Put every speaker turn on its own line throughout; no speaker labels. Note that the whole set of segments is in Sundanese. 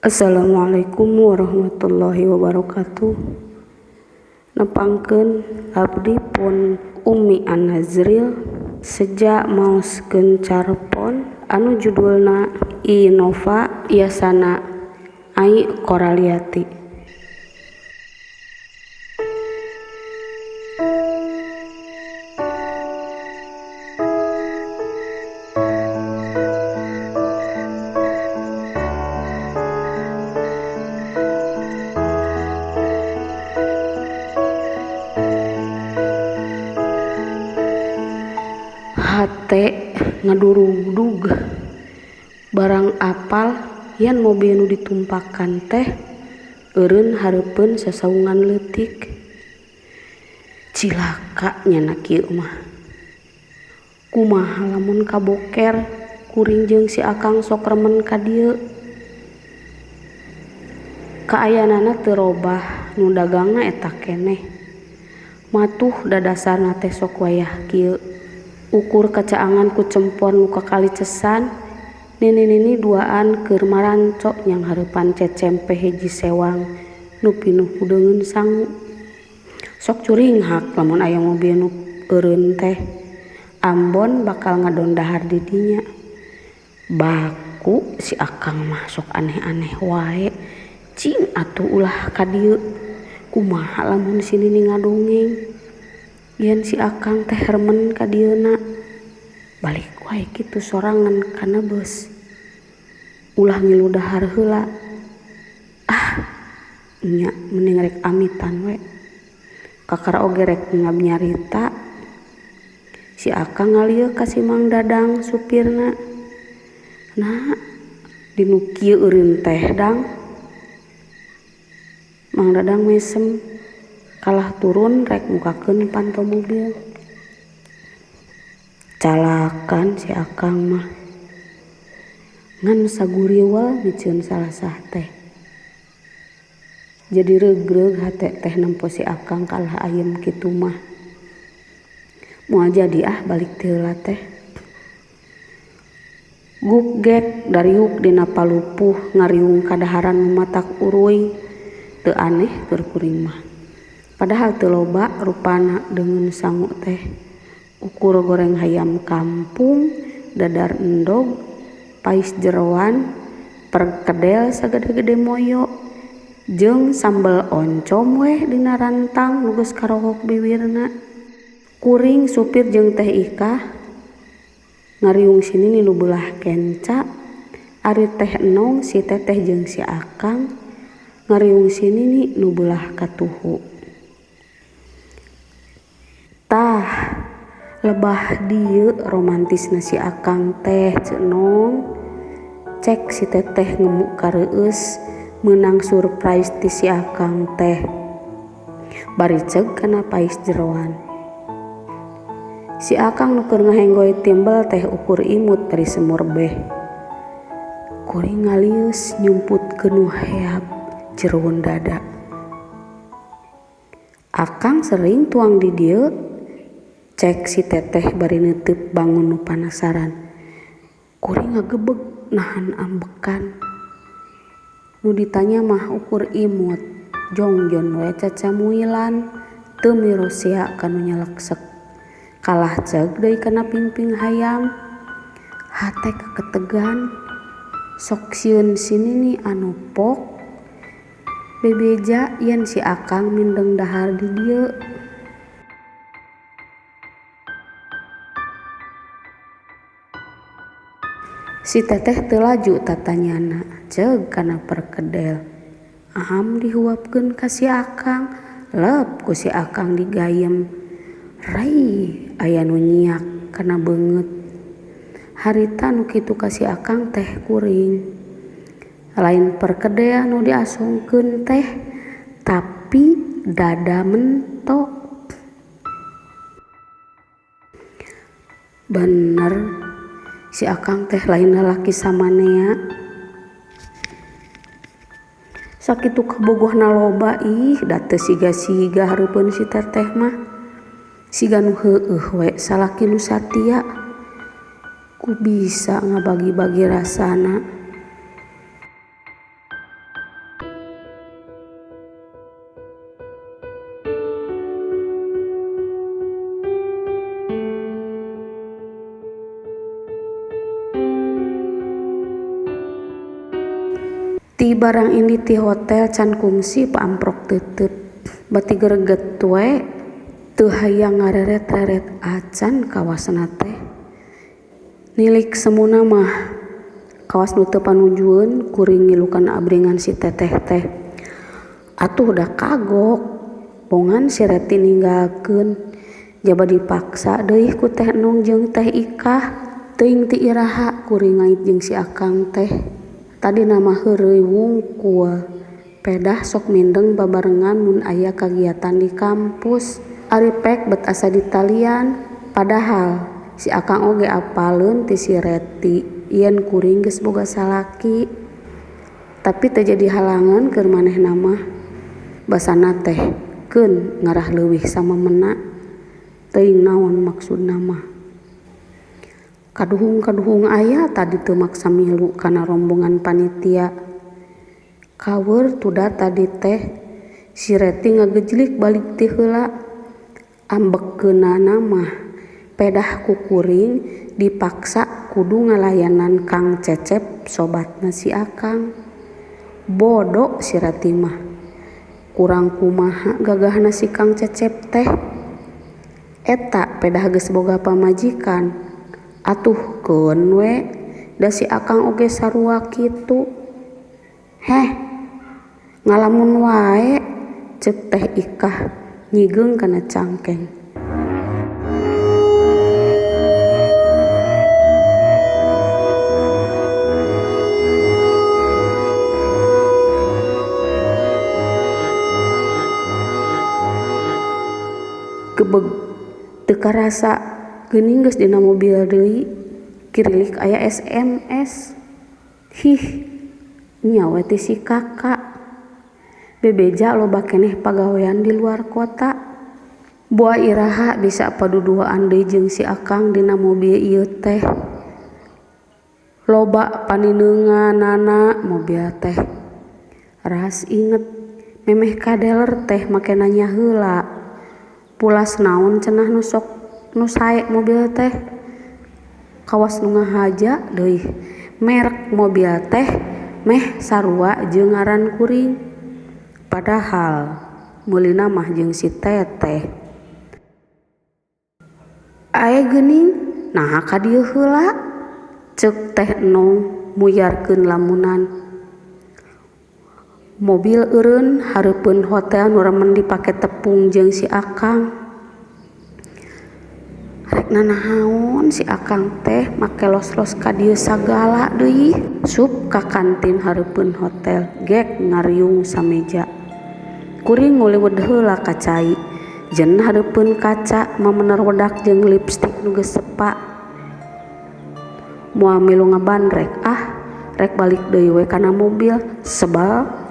Assalamualaikum warahmatullahi wabarakatuh. Nepangkeun abdi pun Umi An-Nazril sejak maoskeun carpon anu judulna Innova Yasana Ai Koraliati. Hate ngadurugdug barang apal yan mobil nu ditumpakan teh eureun hareupeun sasaungan leutik. Cilaka nyana kieu mah. Kumaha lamun kaboker kuring jeung si Akang sok remen ka dieu. Kaayanana teu robah nu dagangna eta keneh. Matuh dadasarna teh sok wayah kieu. Ukur kacaangan ku cempon nu kakalicesan nini duaan keur maranco nyang hareupan cecempe hiji sewang nu pinuh ku deungeun sangu. Sok curinghak lamun aya mobil nu eureun teh Ambon bakal ngadondahar di dinya. Baku si Akang mah sok aneh-aneh wae. Cing atuh ulah ka dieu. Kumaha lamun si Nini ngadongeng yen si Akang teh remen ka dieuna. Balik wae kitu sorangan kana beus. Ulah ngilu dahar heula. Nya mending rek amitan we. Kakara oge rek ngabnyarita. Si Akang ngalieu ka si Mang Dadang supirna. Nah, dinu kieu eureun teh dang. Mang Dadang mesem kalah turun rek mukakeun panto mobil. Calakan si Akang mah ngan saguriwal miceun salasah teh. Jadi regreg hate teh nempo si Akang kalah ayem kitu mah. Moal jadi balik ti heula teh. Gugek dariuk dina palupuh ngariung kadaharan matak uruy teu aneh keur kuring mah. Padahal teu loba rupana deungeun sangu teh. Ukur goreng hayam kampung, dadar endog, pais jeroan, perkedel sagede-gede moyo, jeung sambal oncom weh dina rantang nu geus karogok bibirna. Kuring supir jeung Teh Ika ngariung si Nini nu beulah kenca, ari Teh Enong si Teteh jeung si Akang ngariung si Nini nu beulah katuhu. Tah lebah dieu romantisna si Akang teh cenong. Cek si Teteh ngemu kareueus meunang surprise ti si Akang teh. Bari ceug kana pais jeroan. Si Akang nu keur ngahenggoy timbel teh ukur imut dari semur beh. Kuring ngalius nyumputkeun nu heab jeroun dada. Akang sering tuang di dieu. Cek si Teteh bari neuteub bangun nu panasaran. Kuring ngagebeg nahan ambekan. Nu ditanya mah ukur imut. Jongjon we cacamuilan. Teu miro sia kanu nyaleksek. Kalah ceug deui kana pingping hayam. Hate keketegan. Sok sieun si Nini anu pok. Bebeja yen si Akang mindeng dahar di dieu. Si Teteh teu laju tatanyana ceug kana perkedel. Aham dihuapkeun ka si Akang, leup ku si Akang digayem. Rai aya nu nyiak kana beungeut. Harita nu kitu ka si Akang teh kuring. Lain perkedel nu diasongkeun teh, tapi dada mentok. Bener si Akang teh lain lalaki samanea. Sakitu kabogohna loba da teu siga-siga hareupeun si Teteh mah. Siga nu heueuh we salaki nu satia. Ku bisa ngabagi-bagi rasana. Ti barang ini ti hotel can kungsi paamprok tetep bati greget we teu hayang ngareret-reret acan kawasan teh. Nilik semuna mah kawas nu teu panujueun kuring ngilukan abringan si teteh teh. Atuh udah kagok bongan si Reti ninggalkeun jaba dipaksa deui ku Teh Enung jeung Teh Ikah teuing ti iraha kuring ngait jeung si Akang teh. Tadi nama heureuy wungkul pedah sok mindeng babarengan mun aya kagiatan di kampus. Ari pek bet asa di talian padahal si Akang oge apaleun ti si Reti yen kuring geus boga salaki. Tapi teu jadi halangan keur manehna mah basana teh keun ngarah leuwih samemena teuing naon maksudna mah. Kaduhung aya tadi teu maksa milu kana rombongan panitia. Kawer tuda tadi teh si Reti ngagejlik balik ti heula. Ambekkeunana mah pedah ku kuring dipaksa kudu ngalayanan Kang Cecep sobatna si Akang. Bodoh si Reti mah. Kurang kumaha gagahna si Kang Cecep teh. Eta pedah geus boga pamajikan. Atuh keun we da si Akang oge sarua kitu. Heh ngalamun wae ceuk Teh Ikah nyigeung kana cangkeng. Gebeg teu karasa geuning geus dina mobil deui kirilik aya SMS. Hih nya we ti si kakak bebeja loba keneh pagawean di luar kota. Boa iraha bisa paduduaan deui jeung si Akang dina mobil ieu teh. Loba panindeunganana mobil teh. Ras inget memeh kadeler teh make nanya heula. Pulas naon cenah nu sae mobil teh. Kawas nu ngahaja deui merek mobil teh meh sarua jeung ngaran kuring. Padahal meulina mah jeung si Teteh. Aya geuning naha ka dieu heula ceuk Teh Enung muyarkeun lamunan. Mobil eureun hareupeun hotel nu remen dipake tepung jeung si Akang. Rek nanahaon si Akang teh make los-los ka dieu sagala deui. Sup ka kantin hareupeun hotel gek ngariung sameja. Kuring nguliwed heula ka cai jen hareupeun kaca mamener wedak jeung lipstik nu geus sepa. Moal milu ngabandrek rek balik deui we kana mobil sebal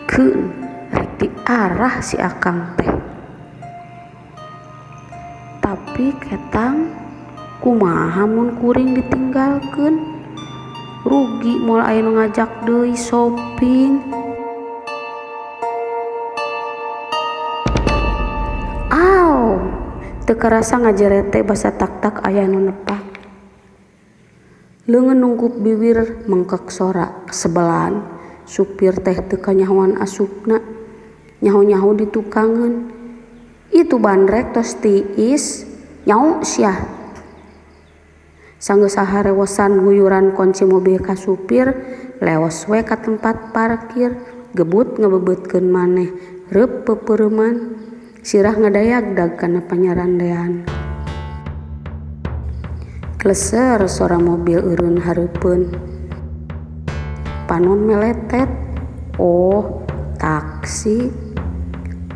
keun rek diarah si Akang teh. Tapi ketang kumaha mun kuring ditinggalkeun. Rugi moal aya nu ngajak deui shopping. Aw teu karasa ngajerete basa tak-tak aya nu nepak. Leungeun nungkup bibir mengkek sora sebelan. Supir teh teu kanyahoan asupna. Nyaho-nyaho di tukangeun. Itu bandrek tos tiis nyau sia. Sanggeus saharewosan guyuran kunci mobil ka supir leos we ka tempat parkir gebut ngabebeutkeun maneh reup peupeureuman sirah ngadayagdag kana panyarandean. Kleser sora mobil eureun hareupeun. Panon meletet. Oh taksi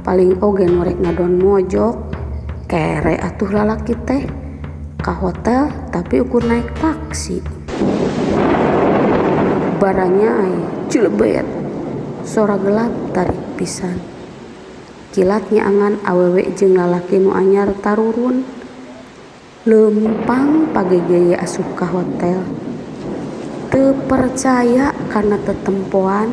paling oge norek ngadon mojok. Kere atuh lalaki teh ka hotel tapi ukur naik taksi. Baranya ai cilebet sora gelap tarik pisan. Kilatnya angan awewe jeung lalaki nu anyar tarurun lempang pagegeye asup ka hotel. Teu percaya karena tetempoan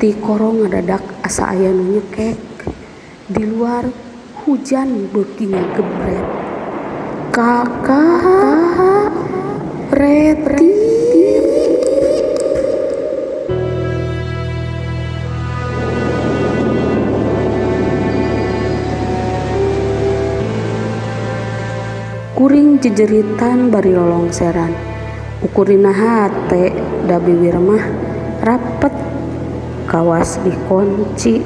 ti korong ngadadak asa aya nu nyekek. Di luar hujan beuki ngagebret. Kakak Reti jejeritan bari lolongseran. Ukurina hate da bibir mah rapet kawas dikunci